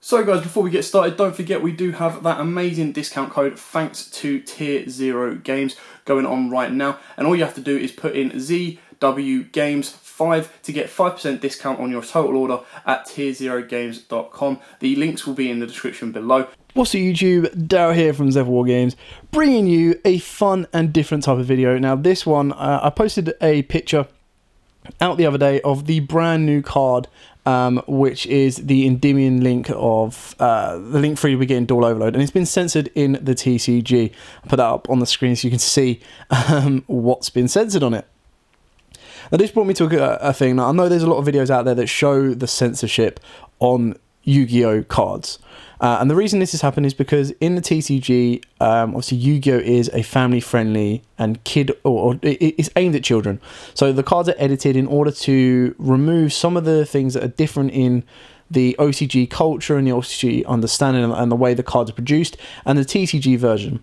So guys, before we get started, don't forget we do have that amazing discount code thanks to Tier 0 Games going on right now. And all you have to do is put in ZWGames5 to get 5% discount on your total order at tier0games.com. The links will be in the description below. What's up YouTube, Daryl here from Zephyr War Games, bringing you a fun and different type of video. Now this one, I posted a picture out the other day of the brand new card, which is the Endymion link of the link free we get in Dual Overload, and it's been censored in the TCG. I'll put that up on the screen so you can see what's been censored on it. Now this brought me to a thing. Now I know there's a lot of videos out there that show the censorship on Yu-Gi-Oh cards. And the reason this has happened is because in the TCG, obviously Yu-Gi-Oh is a family-friendly and or it's aimed at children. So the cards are edited in order to remove some of the things that are different in the OCG culture and the OCG understanding and the way the cards are produced, and the TCG version.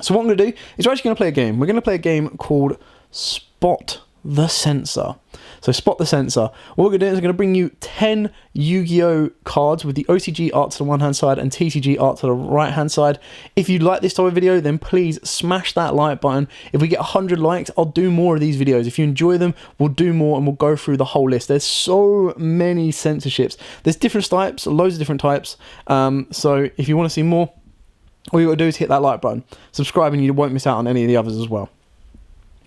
So what I'm going to do is we're actually going to play a game. We're going to play a game called Spot the Censor. So Spot the Censor. What we're going to do is we're going to bring you 10 Yu-Gi-Oh cards with the OCG art to the one hand side and TCG art to the right hand side. If you like this type of video, then please smash that like button. If we get 100 likes, I'll do more of these videos. If you enjoy them, we'll do more and we'll go through the whole list. There's so many censorships. There's different types, loads of different types. So if you want to see more, all you got to do is hit that like button. Subscribe and you won't miss out on any of the others as well.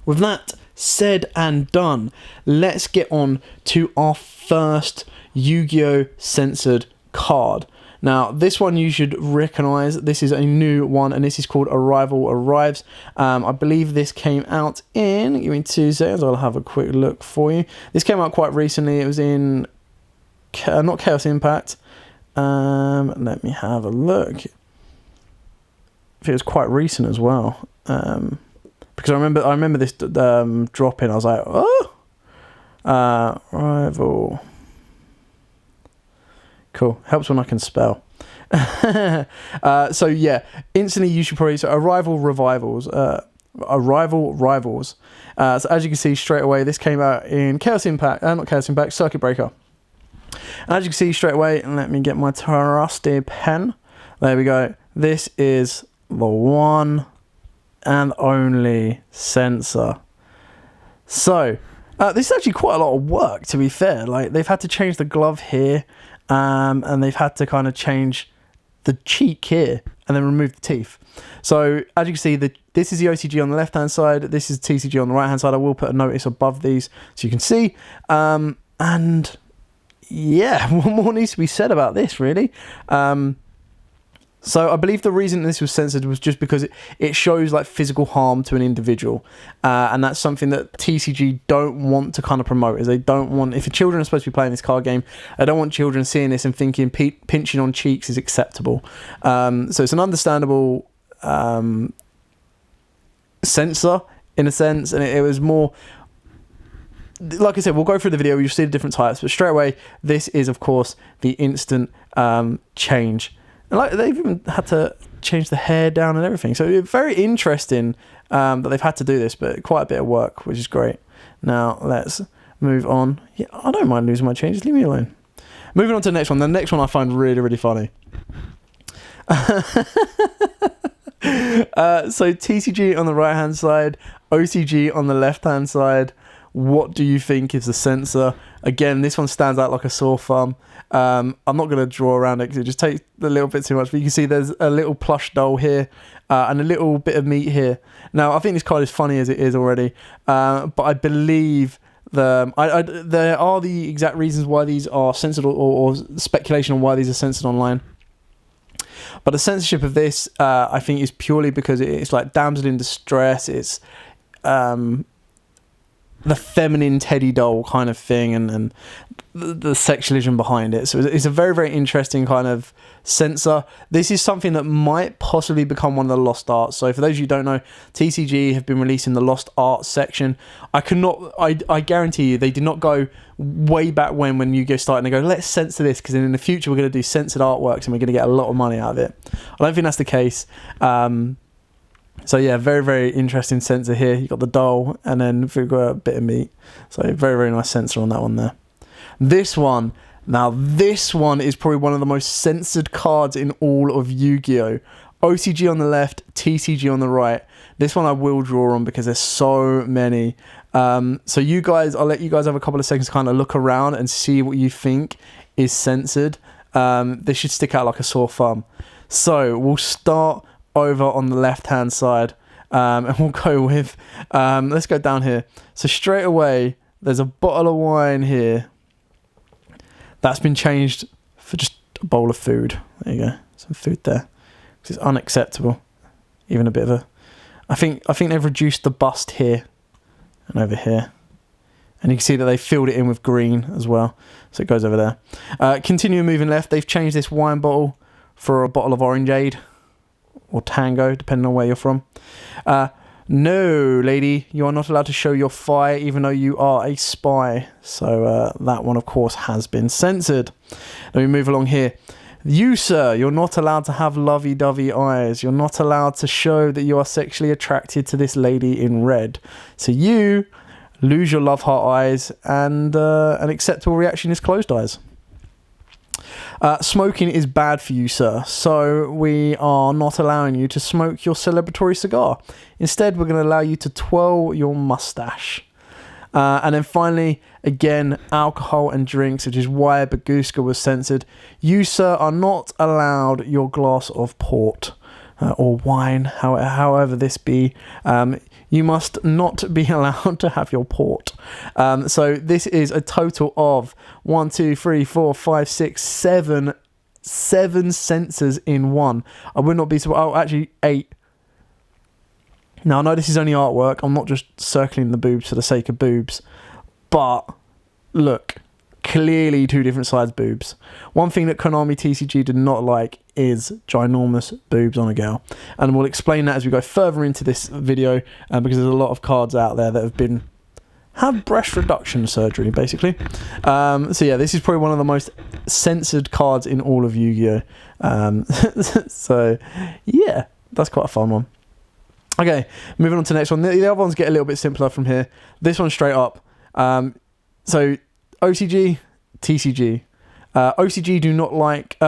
With that said and done, let's get on to our first Yu-Gi-Oh censored card. Now this one you should recognize. This is a new one and this is called Arrival Arrives. I believe this came out in, give me 2 seconds, I'll have a quick look for you. This came out quite recently. It was in not Chaos Impact. Let me have a look. It was quite recent as well. Because I remember this dropping. I was like, oh, Rival. Cool. Helps when I can spell. So yeah, instantly you should probably. So Arrival Rivals. So as you can see straight away, this came out in Chaos Impact. Not Chaos Impact. Circuit Breaker. And as you can see straight away, and let me get my trusty pen. There we go. This is the one and only Censor. So this is actually quite a lot of work, to be fair. Like, they've had to change the glove here, and they've had to kind of change the cheek here and then remove the teeth. So as you can see, this is the OCG on the left hand side, this is TCG on the right hand side. I will put a notice above these so you can see, and yeah, what more needs to be said about this, really? So I believe the reason this was censored was just because it shows like physical harm to an individual, and that's something that TCG don't want to kind of promote. Is they don't want, if children are supposed to be playing this card game, they don't want children seeing this and thinking pinching on cheeks is acceptable. So it's an understandable censor in a sense, and it was more. Like I said, we'll go through the video, you'll see the different types, but straight away, this is of course the instant change. And like, they've even had to change the hair down and everything. So it's very interesting that they've had to do this, but quite a bit of work, which is great. Now let's move on. Yeah, I don't mind losing my changes, leave me alone. Moving on to the next one. The next one I find really, really funny. So TCG on the right hand side, OCG on the left hand side. What do you think is the censor? Again, this one stands out like a sore thumb. I'm not going to draw around it because it just takes a little bit too much. But you can see there's a little plush doll here and a little bit of meat here. Now, I think this card is funny as it is already. But I believe there are the exact reasons why these are censored or speculation on why these are censored online. But the censorship of this, I think, is purely because it's like damsel in distress. It's the feminine teddy doll kind of thing, and the sexualism behind it. So it's a very, very interesting kind of censor. This is something that might possibly become one of the lost arts. So for those of you who don't know, TCG have been releasing the lost art section. I guarantee you they did not go way back when Yu-Gi-Oh started and they go, let's censor this because in the future we're going to do censored artworks and we're going to get a lot of money out of it. I don't think that's the case. So yeah, very, very interesting censor here. You've got the doll and then we've got a bit of meat. So very, very nice censor on that one there. This one, Now, this one is probably one of the most censored cards in all of Yu-Gi-Oh! OCG on the left, TCG on the right. This one I will draw on because there's so many. So you guys, I'll let you guys have a couple of seconds to kind of look around and see what you think is censored. This should stick out like a sore thumb. So we'll start over on the left-hand side, and we'll go with, let's go down here. So straight away, there's a bottle of wine here. That's been changed for just a bowl of food. There you go, some food there. It's unacceptable. Even a bit of a... I think they've reduced the bust here and over here. And you can see that they filled it in with green as well. So it goes over there. Continuing moving left, they've changed this wine bottle for a bottle of orangeade. Or Tango, depending on where you're from. No, lady, you are not allowed to show your thigh, even though you are a spy. So that one, of course, has been censored. Let me move along here. You, sir, you're not allowed to have lovey-dovey eyes. You're not allowed to show that you are sexually attracted to this lady in red. So you lose your love heart eyes, and an acceptable reaction is closed eyes. Smoking is bad for you, sir, so we are not allowing you to smoke your celebratory cigar. Instead, we're going to allow you to twirl your mustache. And then finally, again, alcohol and drinks, which is why Baguska was censored. You, sir, are not allowed your glass of port or wine, however this be. You must not be allowed to have your port. So this is a total of 1, 2, 3, 4, 5, 6, 7 censors in one. I would not be surprised. Oh, actually 8. Now, I know this is only artwork. I'm not just circling the boobs for the sake of boobs. But, look, clearly two different size boobs. One thing that Konami TCG did not like is ginormous boobs on a girl. And we'll explain that as we go further into this video, because there's a lot of cards out there that have breast reduction surgery, basically. So yeah, this is probably one of the most censored cards in all of Yu-Gi-Oh! So, yeah, that's quite a fun one. Okay, moving on to the next one. The other ones get a little bit simpler from here. This one straight up. So OCG, TCG. OCG do not like...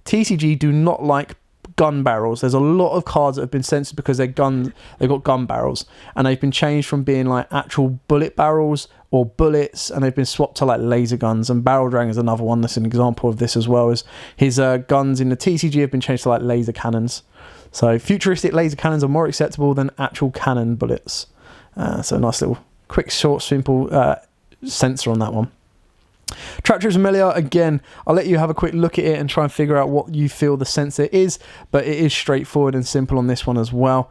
TCG do not like gun barrels. There's a lot of cards that have been censored because they've got gun barrels. And they've been changed from being like actual bullet barrels or bullets, and they've been swapped to like laser guns. And Barrel Dragon is another one that's an example of this as well. As his guns in the TCG have been changed to like laser cannons. So futuristic laser cannons are more acceptable than actual cannon bullets. So nice little quick, short, simple censor on that one. Trap Troops Melia, again, I'll let you have a quick look at it and try and figure out what you feel the censor is, but it is straightforward and simple on this one as well.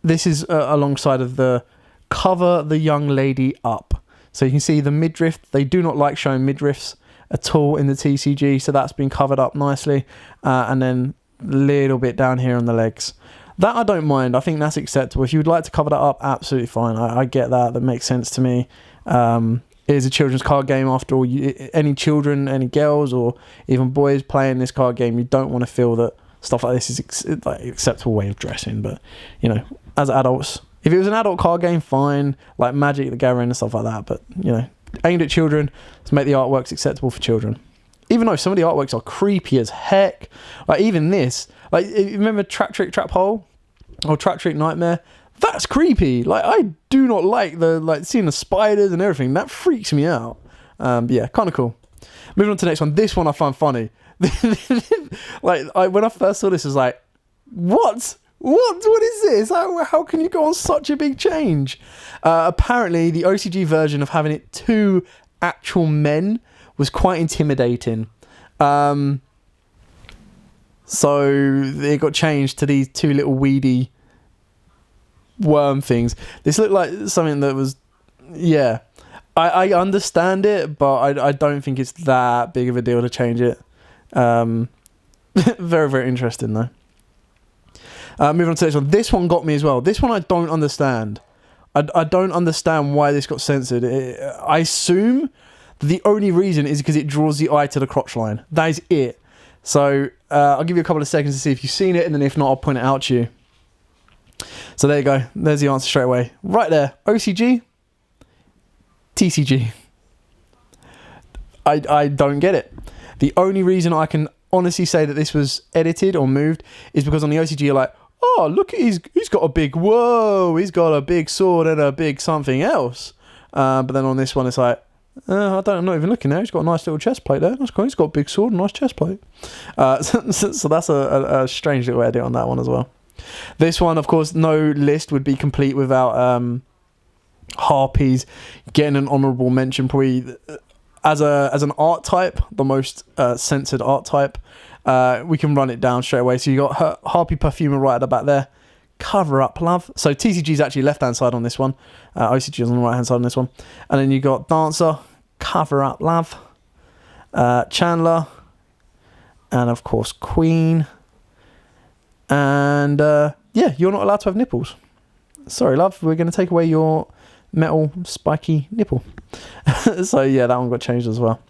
This is alongside of the cover the young lady up. So you can see the midriff. They do not like showing midriffs at all in the TCG, so that's been covered up nicely. And then a little bit down here on the legs. That I don't mind. I think that's acceptable. If you would like to cover that up, absolutely fine. I get that. That makes sense to me. It is a children's card game after all. Any children, any girls, or even boys playing this card game, you don't want to feel that stuff like this is like acceptable way of dressing. But, you know, as adults, if it was an adult card game, fine. Like Magic the Gathering and stuff like that. But, you know, aimed at children, let's make the artworks acceptable for children. Even though some of the artworks are creepy as heck. Like even this, like remember Trap Trick Trap Hole or Trap Trick Nightmare? That's creepy. Like I do not like seeing the spiders and everything. That freaks me out. But yeah, kind of cool. Moving on to the next one. This one I find funny. When I first saw this, I was like, what? What is this? How can you go on such a big change? Apparently, the OCG version of having it 2 actual men was quite intimidating. So it got changed to these 2 little weedy worm things. This looked like something that was, yeah. I understand it, but I don't think it's that big of a deal to change it. Very, very interesting though. Moving on to this one. This one got me as well. This one I don't understand. I don't understand why this got censored. I assume the only reason is because it draws the eye to the crotch line. That is it. So I'll give you a couple of seconds to see if you've seen it, and then if not, I'll point it out to you. So there you go. There's the answer straight away. Right there. OCG, TCG. I don't get it. The only reason I can honestly say that this was edited or moved is because on the OCG you're like, oh, look, he's got a big, whoa, he's got a big sword and a big something else. But then on this one, it's like, I'm not even looking there. He's got a nice little chest plate there. That's cool. He's got a big sword and a nice chest plate. So that's a strange little edit on that one as well. This one, of course, no list would be complete without Harpies getting an honourable mention. Probably as an art type, the most censored art type. We can run it down straight away. So you got Harpy Perfumer right at the back there. Cover up, love. So TCG is actually left hand side on this one. OCG is on the right hand side on this one. And then you got Dancer, cover up, love. Chandler, and of course Queen. And yeah, you're not allowed to have nipples. Sorry, love. We're going to take away your metal spiky nipple. So yeah, that one got changed as well.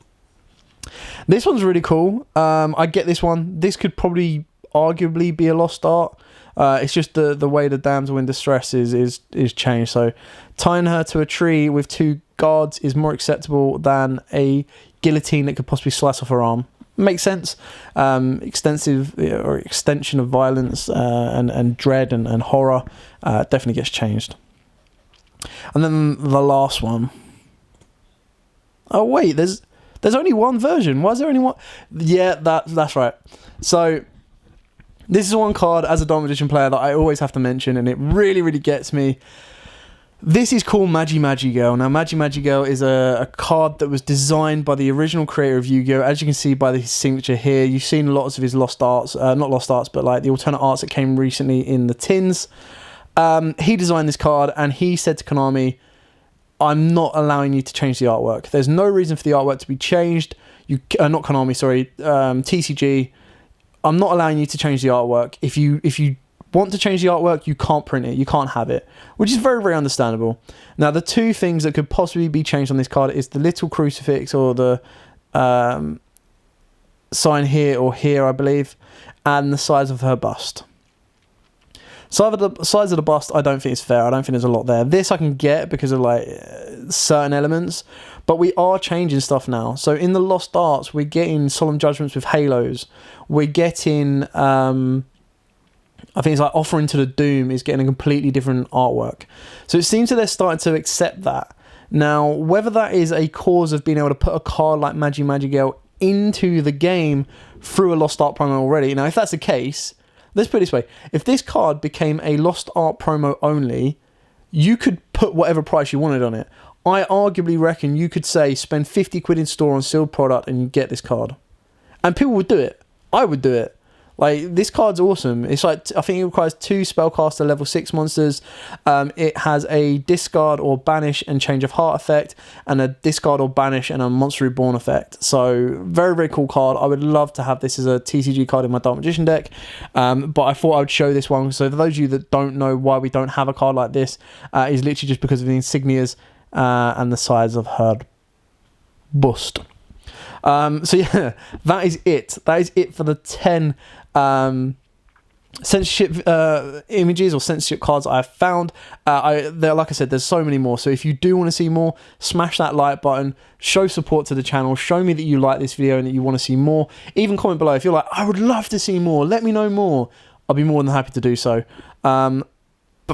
This one's really cool. I get this one. This could probably arguably be a lost art. It's just the way the damsel in distress is changed. So tying her to a tree with 2 guards is more acceptable than a guillotine that could possibly slice off her arm. Makes sense. Extensive or extension of violence and dread and horror definitely gets changed. And then the last one. Oh wait, there's only one version. Why is there only one? Yeah, that's right. So this is one card as a Dark Magician player that I always have to mention, and it really, really gets me. This is called Yugioh. Now, Yugioh is a card that was designed by the original creator of Yu-Gi-Oh! As you can see by his signature here, you've seen lots of his lost arts, not lost arts, but like the alternate arts that came recently in the tins. He designed this card, and he said to Konami, I'm not allowing you to change the artwork. There's no reason for the artwork to be changed. Not Konami, sorry, TCG. I'm not allowing you to change the artwork. If you want to change the artwork, you can't print it. You can't have it, which is very, very understandable. Now, the 2 things that could possibly be changed on this card is the little crucifix or the sign here or here, I believe, and the size of her bust. So the size of the bust, I don't think it's fair. I don't think there's a lot there. This I can get because of like certain elements, but we are changing stuff now. So in the Lost Arts, we're getting Solemn Judgments with halos. We're getting, I think it's like Offering to the Doom is getting a completely different artwork. So it seems that they're starting to accept that. Now, whether that is a cause of being able to put a card like Yugioh into the game through a Lost Art promo already. Now, if that's the case, let's put it this way. If this card became a Lost Art promo only, you could put whatever price you wanted on it. I arguably reckon you could say spend 50 quid in store on sealed product and you get this card. And people would do it. I would do it. Like, this card's awesome. It's like, I think it requires 2 spellcaster level 6 monsters. It has a discard or banish and change of heart effect, and a discard or banish and a monster reborn effect. So very, very cool card. I would love to have this as a TCG card in my Dark Magician deck. But I thought I would show this one. So for those of you that don't know why we don't have a card like this, is literally just because of the insignias and the size of her bust. So yeah, that is it. That is it for the 10 censorship images or censorship cards I've found. Like I said, there's so many more. So if you do want to see more, smash that like button, show support to the channel, show me that you like this video and that you want to see more. Even comment below if you're like, I would love to see more, let me know more. I'll be more than happy to do so. But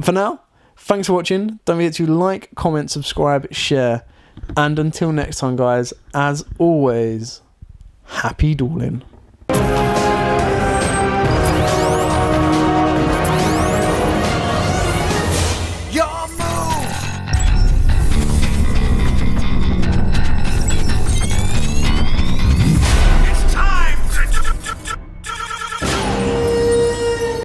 for now, thanks for watching. Don't forget to like, comment, subscribe, share. And until next time, guys, as always, happy dueling.